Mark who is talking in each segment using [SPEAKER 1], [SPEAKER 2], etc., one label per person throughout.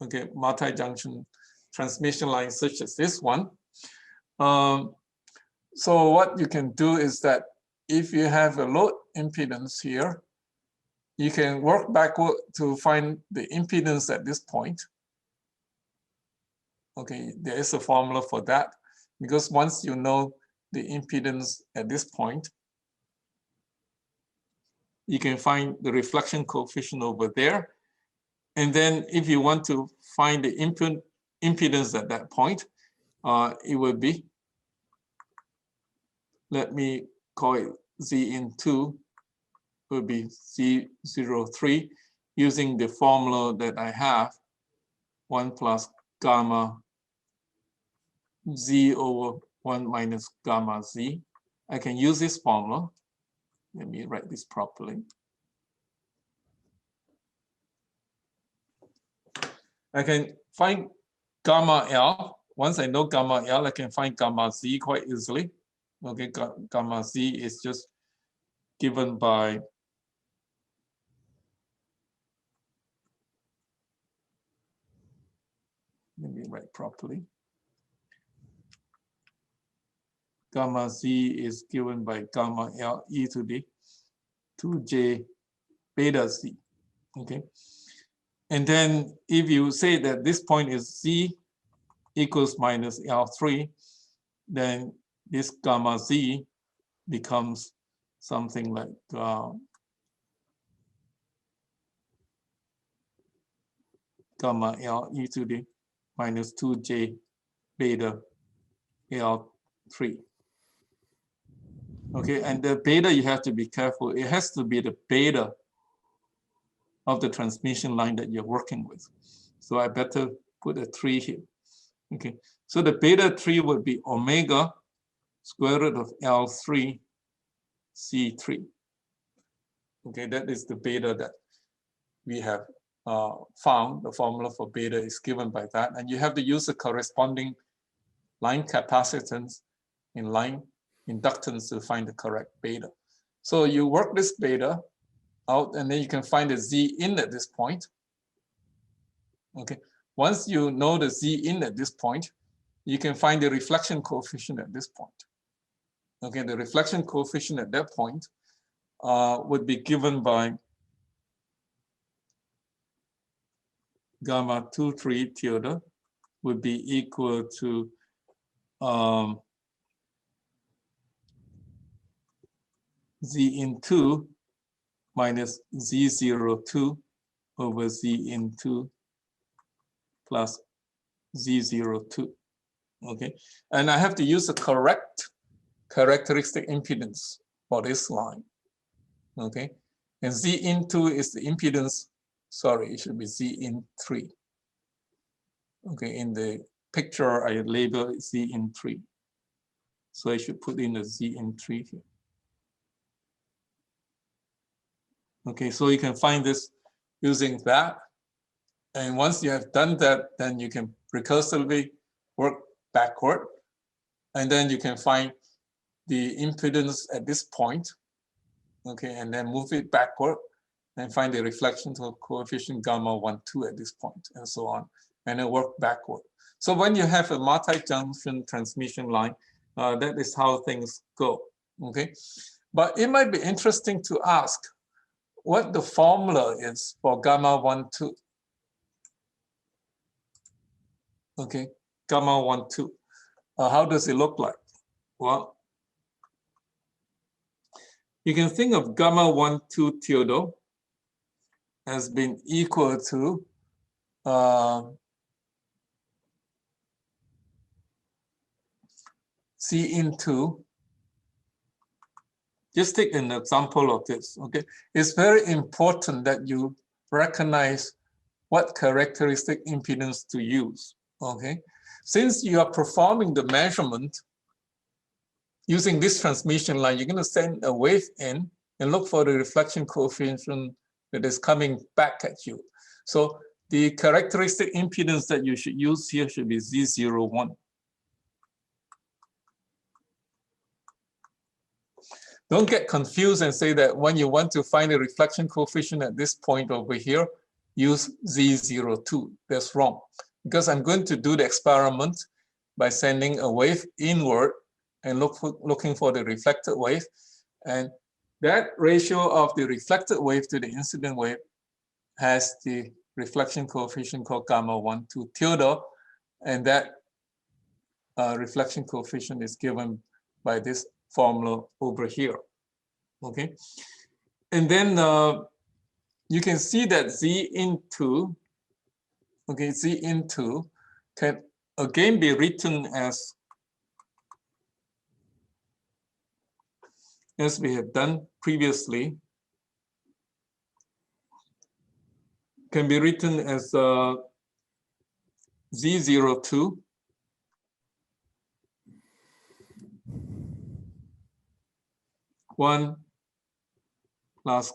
[SPEAKER 1] okay, multi-junction transmission line such as this one. So what you can do is that if you have a load impedance here, you can work backward to find the impedance at this point. Okay, there is a formula for that, because once you know the impedance at this point, you can find the reflection coefficient over there. And then if you want to find the impedance at that point, it would be, let me call it Z in 2, will be Z03, using the formula that I have, 1 plus gamma Z over 1 minus gamma Z. I can use this formula. Let me write this properly. I can find gamma L. Once I know gamma L, I can find gamma Z quite easily. Okay, gamma Z is just given by let me write properly. Gamma Z is given by gamma L e to the 2j beta Z. Okay. And then if you say that this point is Z equals minus L3, then this gamma Z becomes something like gamma L e to the minus 2j beta L3. Okay, and the beta, you have to be careful. It has to be the beta of the transmission line that you're working with. So I better put a 3 here. Okay, so the beta 3 would be omega square root of L3 C3. Okay, that is the beta that we have found. The formula for beta is given by that. And you have to use the corresponding line capacitance in line inductance to find the correct beta. So you work this beta out, and then you can find the Z in at this point. Okay, once you know the Z in at this point, you can find the reflection coefficient at this point. Okay, the reflection coefficient at that point would be given by gamma 23 tilde would be equal to Z in 2 minus Z02 over Z in 2 plus Z02. Okay, and I have to use the correct characteristic impedance for this line. Okay, and Z in 2 is the impedance, sorry, it should be Z in 3. Okay, in the picture I label Z in 3. So I should put in the Z in 3 here. Okay, so you can find this using that. And once you have done that, then you can recursively work backward. And then you can find the impedance at this point. Okay, and then move it backward and find the reflection coefficient gamma 1, 2 at this point, and so on. And then work backward. So when you have a multi-junction transmission line, that is how things go. Okay, but it might be interesting to ask what the formula is for gamma 1, 2. Okay, gamma 1, 2. How does it look like? Well, you can think of gamma 1, 2 tilde as being equal to C into, just take an example of this, okay? It's very important that you recognize what characteristic impedance to use, okay? Since you are performing the measurement using this transmission line, you're gonna send a wave in and look for the reflection coefficient that is coming back at you. So the characteristic impedance that you should use here should be Z01. Don't get confused and say that when you want to find a reflection coefficient at this point over here, use Z02. That's wrong, because I'm going to do the experiment by sending a wave inward and looking for the reflected wave. And that ratio of the reflected wave to the incident wave has the reflection coefficient called gamma 1 to tilde, and that reflection coefficient is given by this formula over here. Okay, and then you can see that Z into, okay, Z into can again be written as we have done previously, can be written as Z02 1 plus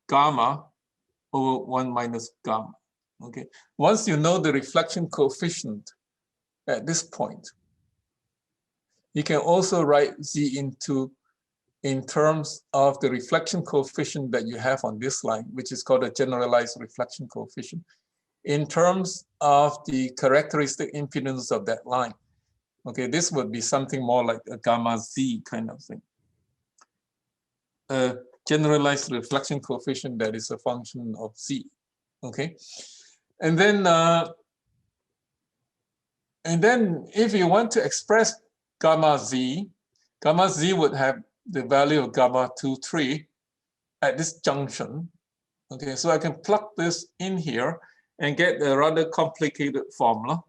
[SPEAKER 1] gamma over 1 minus gamma. Okay, once you know the reflection coefficient at this point, you can also write Z into in terms of the reflection coefficient that you have on this line, which is called a generalized reflection coefficient, in terms of the characteristic impedance of that line. Okay, this would be something more like a gamma Z kind of thing. A generalized reflection coefficient that is a function of Z. Okay, and then if you want to express gamma Z would have the value of gamma 23 at this junction. Okay, so I can plug this in here and get a rather complicated formula.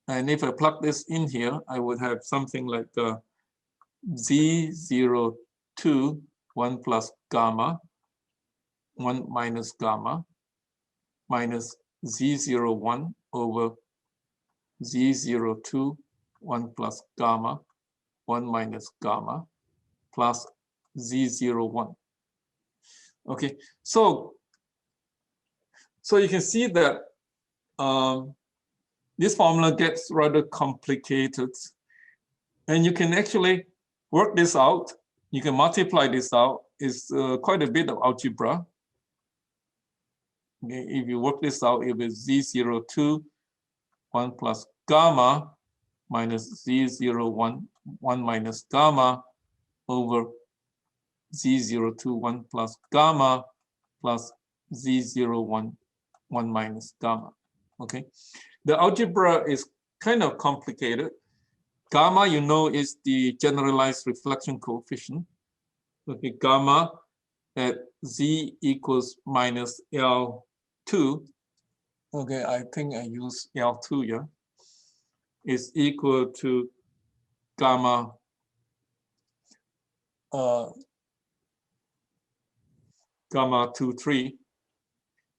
[SPEAKER 1] And if I plug this in here, I would have something like Z02 1 plus gamma 1 minus gamma minus Z01 over Z02 1 plus gamma 1 minus gamma plus Z01. Okay, so you can see that this formula gets rather complicated, and you can actually work this out. You can multiply this out. It's quite a bit of algebra. Okay, if you work this out, it will be Z02 1 plus gamma minus Z01 1 minus gamma over Z02 1 plus gamma plus Z01 1 minus gamma. Okay, the algebra is kind of complicated. Gamma, you know, is the generalized reflection coefficient. Okay, gamma at Z equals minus L2. Okay, I think I use L2 here. Is equal to gamma gamma 23,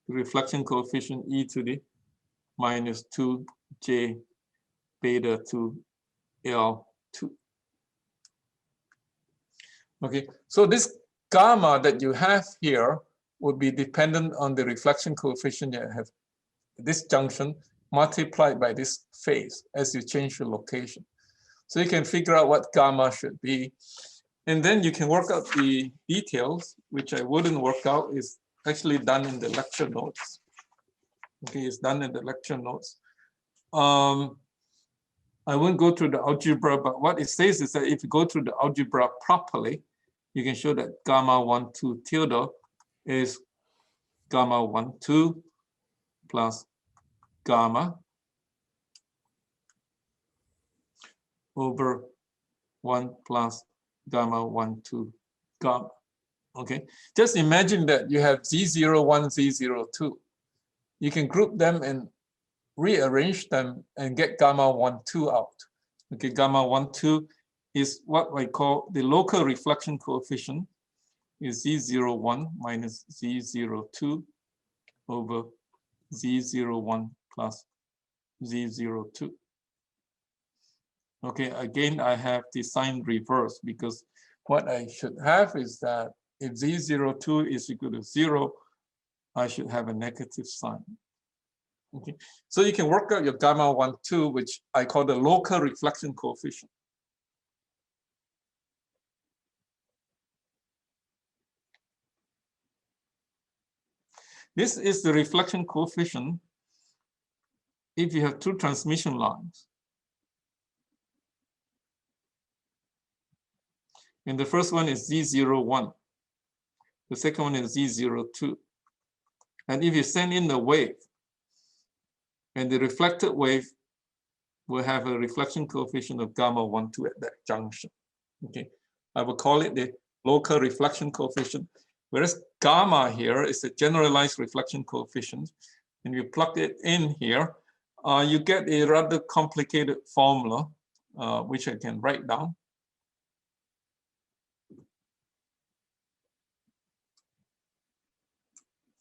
[SPEAKER 1] reflection coefficient e to the minus 2j beta to L2. Okay, so this gamma that you have here would be dependent on the reflection coefficient you have at this junction multiplied by this phase as you change your location. So you can figure out what gamma should be. And then you can work out the details, which I wouldn't work out, is actually done in the lecture notes. Okay, it's done in the lecture notes. I won't go through the algebra, but what it says is that if you go through the algebra properly, you can show that gamma 1, 2 tilde is gamma 1, 2 plus gamma over 1 plus gamma 1, 2 gamma. Okay, just imagine that you have Z01, Z02. You can group them and rearrange them and get gamma 1, 2 out. Okay, gamma 1, 2 is what I call the local reflection coefficient, is Z01 minus Z02 over Z01 plus Z02. Okay, again, I have the sign reverse because what I should have is that if Z02 is equal to 0, I should have a negative sign. Okay, so you can work out your gamma 1, 2, which I call the local reflection coefficient. This is the reflection coefficient if you have two transmission lines. And the first one is Z01. The second one is Z02. And if you send in the wave, and the reflected wave will have a reflection coefficient of gamma 12 at that junction. Okay, I will call it the local reflection coefficient, whereas gamma here is a generalized reflection coefficient. And you plug it in here, you get a rather complicated formula, which I can write down.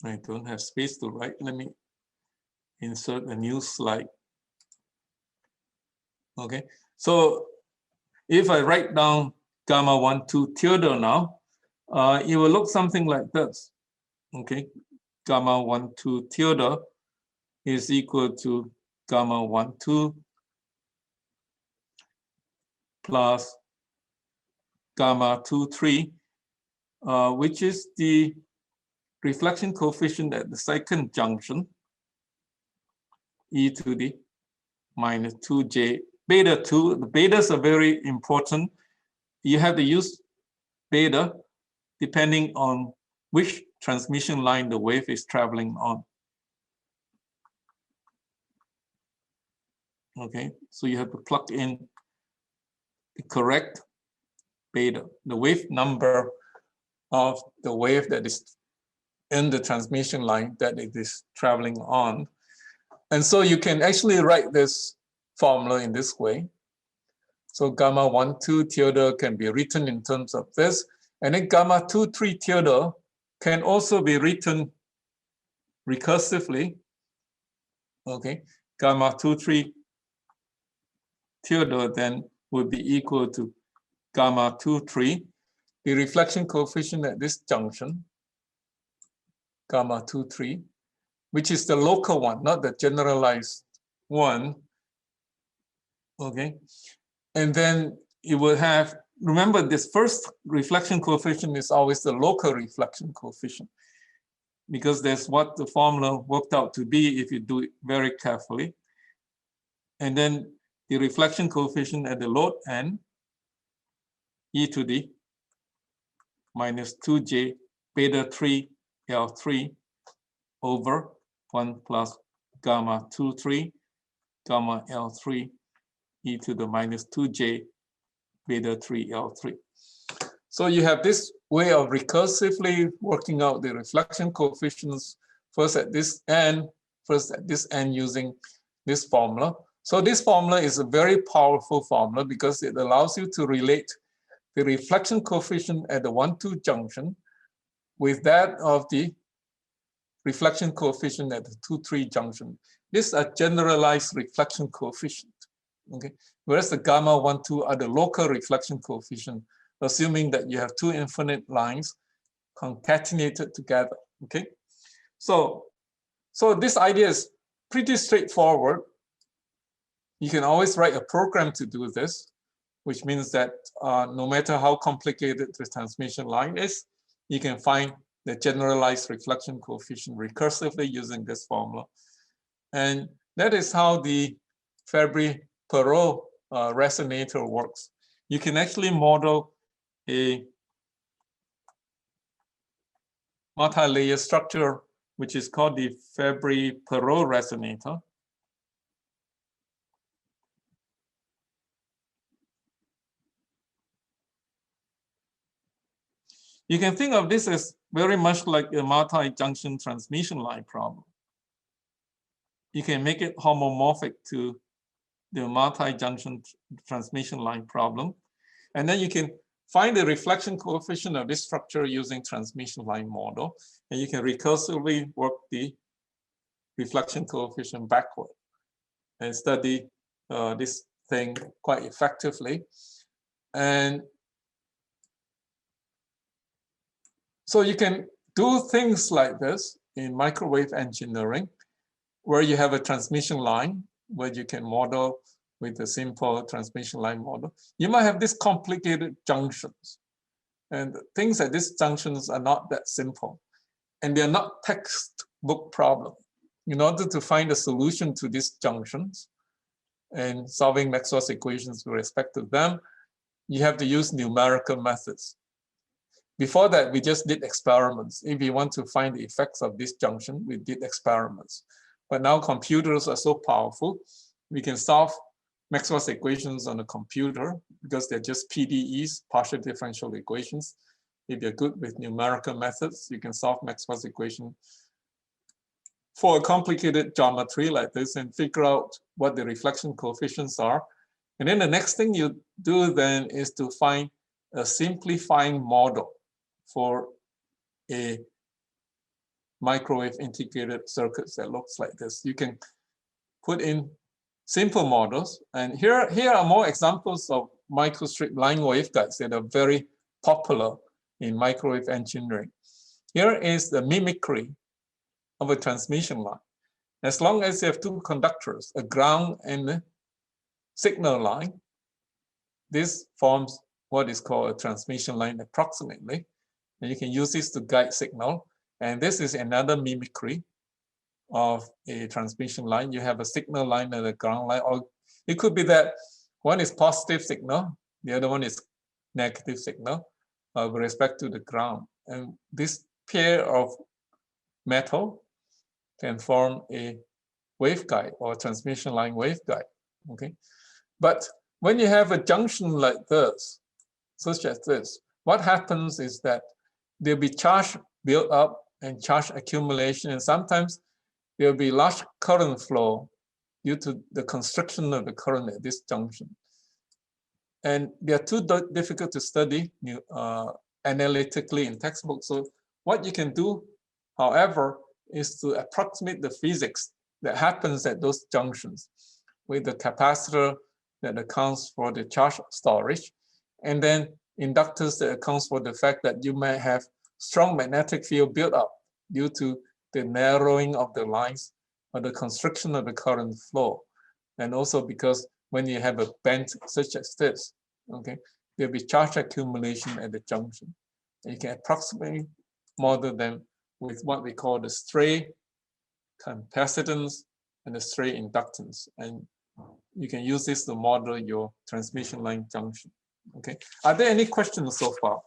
[SPEAKER 1] I don't have space to write. Let me insert a new slide. Okay, so if I write down gamma 12 tilde now, it will look something like this. Okay, gamma 12 tilde is equal to gamma 12 plus gamma 23, which is the reflection coefficient at the second junction, e to the minus 2j beta 2. The betas are very important. You have to use beta depending on which transmission line the wave is traveling on. Okay, so you have to plug in the correct beta, the wave number of the wave that is in the transmission line that it is traveling on. And so you can actually write this formula in this way. So gamma 12 tilde can be written in terms of this, and then gamma 23 tilde can also be written recursively. Okay, gamma 23 tilde then would be equal to gamma 23, the reflection coefficient at this junction, gamma 23, which is the local one, not the generalized one. Okay, and then you will have, remember this first reflection coefficient is always the local reflection coefficient, because that's what the formula worked out to be if you do it very carefully. And then the reflection coefficient at the load end, e to the minus 2j beta 3 L3 over 1 plus gamma 23 gamma L3 e to the minus 2j beta 3 L3. So you have this way of recursively working out the reflection coefficients first at this end using this formula. So this formula is a very powerful formula because it allows you to relate the reflection coefficient at the 1,2 junction with that of the reflection coefficient at the 2,3 junction. These are generalized reflection coefficient. Okay, whereas the gamma 12 are the local reflection coefficient, assuming that you have two infinite lines concatenated together. Okay, so this idea is pretty straightforward. You can always write a program to do this, which means that no matter how complicated the transmission line is, you can find the generalized reflection coefficient recursively using this formula. And that is how the Fabry-Perot resonator works. You can actually model a multi-layer structure, which is called the Fabry-Perot resonator. You can think of this as very much like a multi-junction transmission line problem. You can make it homomorphic to the multi-junction transmission line problem. And then you can find the reflection coefficient of this structure using transmission line model. And you can recursively work the reflection coefficient backward and study this thing quite effectively. And so you can do things like this in microwave engineering, where you have a transmission line where you can model with a simple transmission line model. You might have these complicated junctions, and things at these junctions are not that simple, and they're not text book problem. In order to find a solution to these junctions and solving Maxwell's equations with respect to them, you have to use numerical methods. Before that, we just did experiments. If you want to find the effects of this junction, we did experiments. But now computers are so powerful, we can solve Maxwell's equations on a computer because they're just PDEs, partial differential equations. If you're good with numerical methods, you can solve Maxwell's equation for a complicated geometry like this and figure out what the reflection coefficients are. And then the next thing you do then is to find a simplifying model for a microwave integrated circuits that looks like this. You can put in simple models. And here are more examples of microstrip line waveguides that are very popular in microwave engineering. Here is the mimicry of a transmission line. As long as you have two conductors, a ground and a signal line, this forms what is called a transmission line approximately. And you can use this to guide signal. And this is another mimicry of a transmission line. You have a signal line and a ground line, or it could be that one is positive signal, the other one is negative signal with respect to the ground. And this pair of metal can form a waveguide or transmission line waveguide. Okay, but when you have a junction like this, such as this, what happens is that there'll be charge built up and charge accumulation, and sometimes there'll be large current flow due to the constriction of the current at this junction. And they are too difficult to study analytically in textbooks. So what you can do, however, is to approximate the physics that happens at those junctions with the capacitor that accounts for the charge storage, and then inductors that accounts for the fact that you may have strong magnetic field built up due to the narrowing of the lines or the constriction of the current flow. And also because when you have a bend such as this, okay, there'll be charge accumulation at the junction. And you can approximately model them with what we call the stray capacitance and the stray inductance. And you can use this to model your transmission line junction. Okay, are there any questions so far?